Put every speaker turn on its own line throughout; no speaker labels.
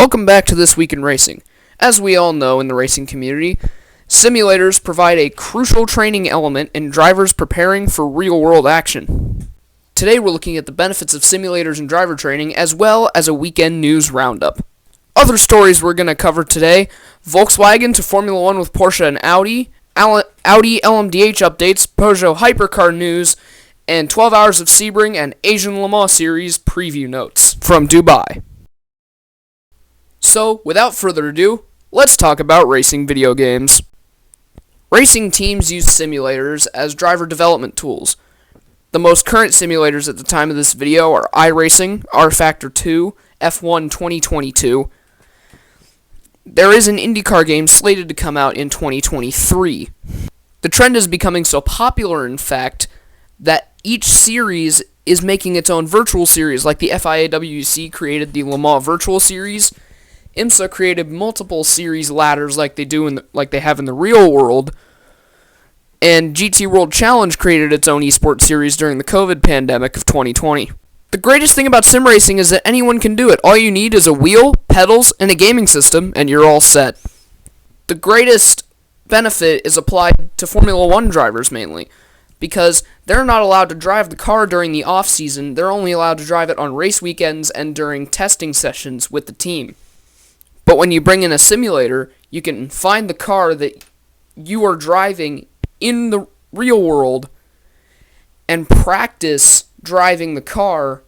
Welcome back to This Week in Racing. As we all know in the racing community, simulators provide a crucial training element in drivers preparing for real-world action. Today we're looking at the benefits of simulators and driver training, as well as a weekend news roundup. Other stories we're going to cover today: Volkswagen to Formula 1 with Porsche and Audi, Audi LMDH updates, Pojo hypercar news, and 12 Hours of Sebring and Asian Le Mans Series preview notes from Dubai. So, without further ado, let's talk about racing video games. Racing teams use simulators as driver development tools. The most current simulators at the time of this video are iRacing, rFactor 2, F1 2022. There is an IndyCar game slated to come out in 2023. The trend is becoming so popular, in fact, that each series is making its own virtual series, like the FIAWC created the Le Mans Virtual Series. IMSA created multiple series ladders like they have in the real world, and GT World Challenge created its own esports series during the COVID pandemic of 2020. The greatest thing about sim racing is that anyone can do it. All you need is a wheel, pedals, and a gaming system, and you're all set. The greatest benefit is applied to Formula 1 drivers mainly, because they're not allowed to drive the car during the off-season. They're only allowed to drive it on race weekends and during testing sessions with the team. But when you bring in a simulator, you can find the car that you are driving in the real world and practice driving the car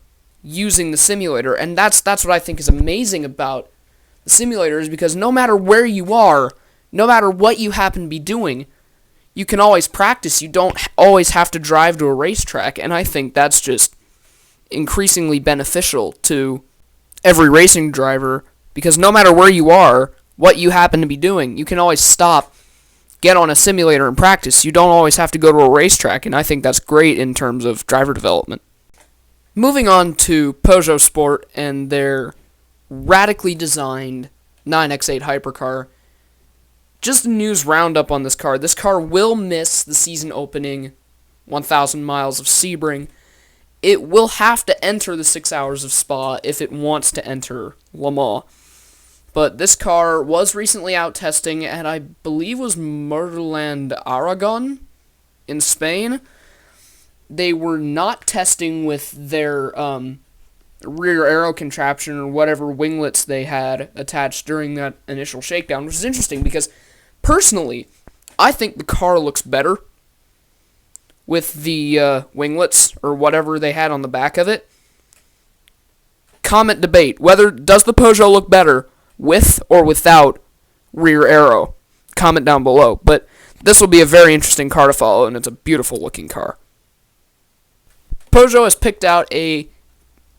using the simulator. And that's what I think is amazing about the simulators, because no matter where you are, no matter what you happen to be doing, you can always practice. You don't always have to drive to a racetrack, and I think that's just increasingly beneficial to every racing driver. Because no matter where you are, what you happen to be doing, you can always stop, get on a simulator and practice. You don't always have to go to a racetrack, and I think that's great in terms of driver development. Moving on to Pojo Sport and their radically designed 9X8 hypercar. Just a news roundup on this car. This car will miss the season opening 1,000 miles of Sebring. It will have to enter the 6 hours of Spa if it wants to enter Le Mans. But this car was recently out testing at, I believe, was Motorland Aragon in Spain. They were not testing with their rear aero contraption or whatever winglets they had attached during that initial shakedown, which is interesting because, personally, I think the car looks better with the winglets or whatever they had on the back of it. Comment debate. Does the Pojo look better with or without rear aero? Comment down below. But this will be a very interesting car to follow, and it's a beautiful looking car. Pojo has picked out a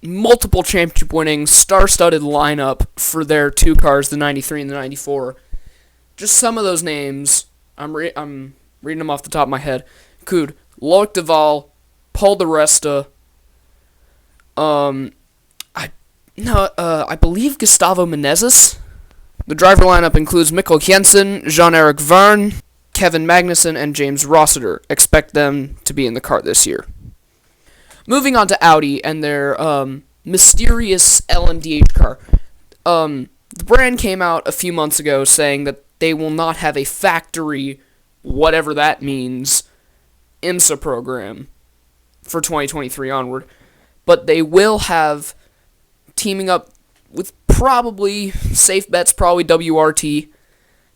multiple championship winning, star-studded lineup for their two cars, the 93 and the 94. Just some of those names, I'm reading them off the top of my head, include Loic Duval, Paul di Resta, I believe Gustavo Menezes. The driver lineup includes Mikkel Jensen, Jean-Eric Verne, Kevin Magnussen, and James Rossiter. Expect them to be in the car this year. Moving on to Audi and their mysterious LMDH car. The brand came out a few months ago saying that they will not have a factory, whatever that means, IMSA program for 2023 onward, but they will have teaming up with probably safe bets, probably WRT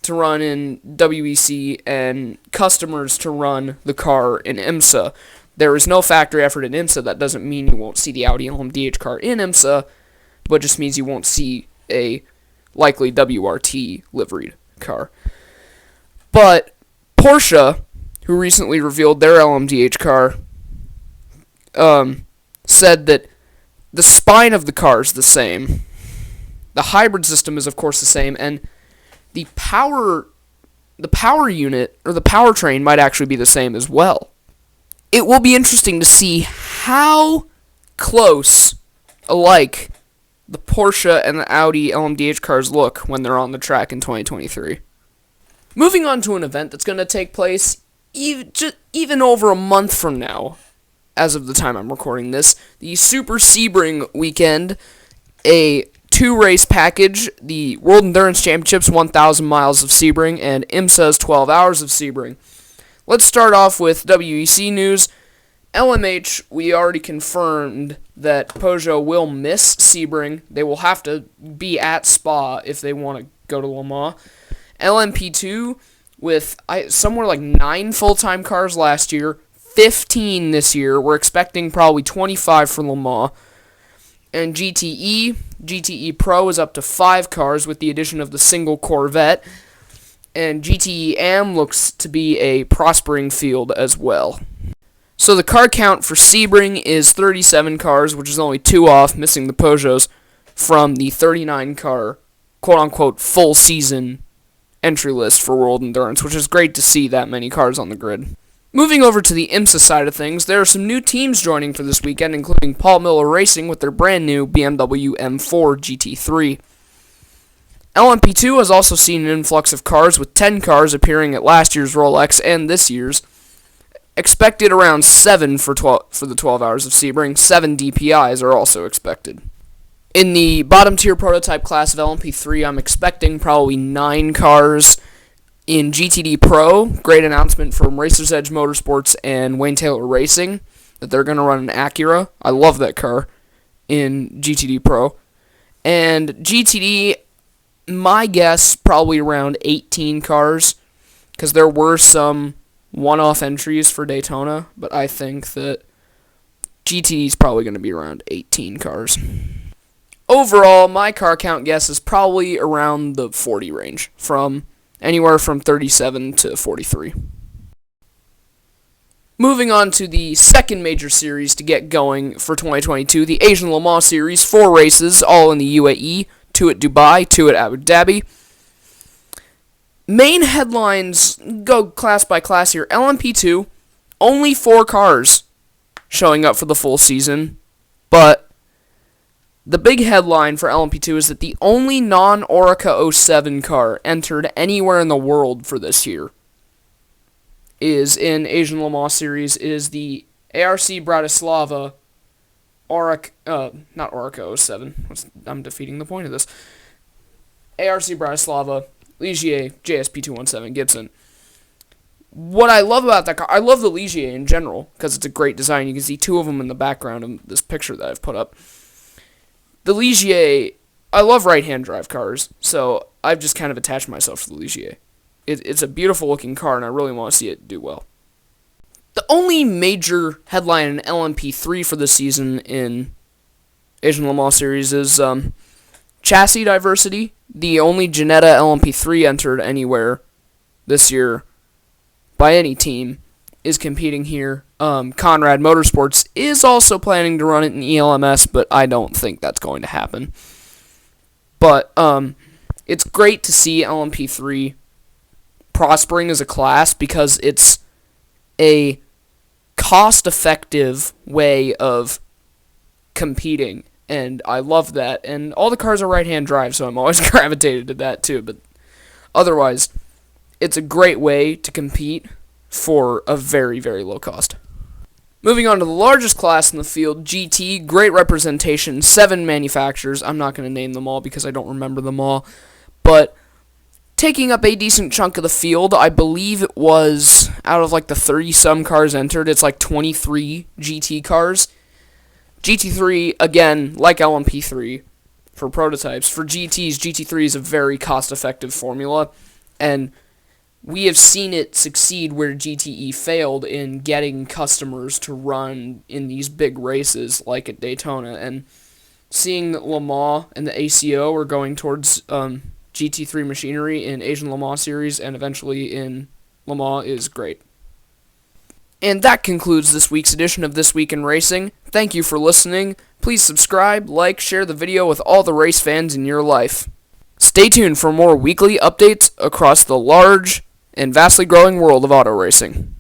to run in WEC and customers to run the car in IMSA. There is no factory effort in IMSA. That doesn't mean you won't see the Audi LMDH car in IMSA, but just means you won't see a likely WRT liveried car. But Porsche, who recently revealed their LMDH car, said that the spine of the car is the same. The hybrid system is, of course, the same, and the power unit, or the powertrain, might actually be the same as well. It will be interesting to see how close alike the Porsche and the Audi LMDH cars look when they're on the track in 2023. Moving on to an event that's going to take place even over a month from now, as of the time I'm recording this, the Super Sebring weekend, a two-race package, the World Endurance Championships, 1,000 miles of Sebring, and IMSA's 12 hours of Sebring. Let's start off with WEC news. LMH, we already confirmed that Pojo will miss Sebring. They will have to be at Spa if they want to go to Le Mans. LMP2, with somewhere like 9 full-time cars last year, 15 this year. We're expecting probably 25 for Le Mans. And GTE Pro is up to 5 cars with the addition of the single Corvette. And GTE AM looks to be a prospering field as well. So the car count for Sebring is 37 cars, which is only 2 off, missing the Pojos, from the 39 car, quote-unquote, full season entry list for World Endurance, which is great to see that many cars on the grid. Moving over to the IMSA side of things, there are some new teams joining for this weekend, including Paul Miller Racing with their brand new BMW M4 GT3. LMP2 has also seen an influx of cars, with 10 cars appearing at last year's Rolex and this year's. Expected around 7 for the 12 hours of Sebring. 7 DPIs are also expected. In the bottom tier prototype class of LMP3, I'm expecting probably 9 cars. In GTD Pro, great announcement from Racer's Edge Motorsports and Wayne Taylor Racing that they're going to run an Acura. I love that car in GTD Pro. And GTD, my guess, probably around 18 cars, because there were some one-off entries for Daytona, but I think that GTD is probably going to be around 18 cars. Overall, my car count guess is probably around the 40 range, from anywhere from 37 to 43. Moving on to the second major series to get going for 2022, the Asian Le Mans Series, 4 races, all in the UAE, 2 at Dubai, 2 at Abu Dhabi. Main headlines, go class by class here. LMP2, only 4 cars showing up for the full season, but the big headline for LMP2 is that the only non-Orica 07 car entered anywhere in the world for this year is in Asian Le Mans Series, is the ARC Bratislava not Orica 07. I'm defeating the point of this. ARC Bratislava Ligier JSP 217 Gibson. What I love about that car, I love the Ligier in general, because it's a great design. You can see 2 of them in the background of this picture that I've put up. The Ligier, I love right-hand drive cars, so I've just kind of attached myself to the Ligier. It's a beautiful looking car, and I really want to see it do well. The only major headline in LMP3 for this season in Asian Le Mans Series is chassis diversity. The only Ginetta LMP3 entered anywhere this year by any team is competing here. Conrad Motorsports is also planning to run it in ELMS, but I don't think that's going to happen. But it's great to see LMP3 prospering as a class, because it's a cost-effective way of competing, and I love that. And all the cars are right-hand drive, so I'm always gravitated to that too. But otherwise, it's a great way to compete for a very, very low cost. Moving on to the largest class in the field, GT, great representation, 7 manufacturers. I'm not going to name them all because I don't remember them all, but taking up a decent chunk of the field. I believe it was, out of like the 30-some cars entered, it's like 23 GT cars. GT3, again, like LMP3 for prototypes, for GTs, GT3 is a very cost-effective formula, and we have seen it succeed where GTE failed in getting customers to run in these big races like at Daytona. And seeing that Le Mans and the ACO are going towards GT3 machinery in Asian Le Mans Series and eventually in Le Mans is great. And that concludes this week's edition of This Week in Racing. Thank you for listening. Please subscribe, like, share the video with all the race fans in your life. Stay tuned for more weekly updates across the large and vastly growing world of auto racing.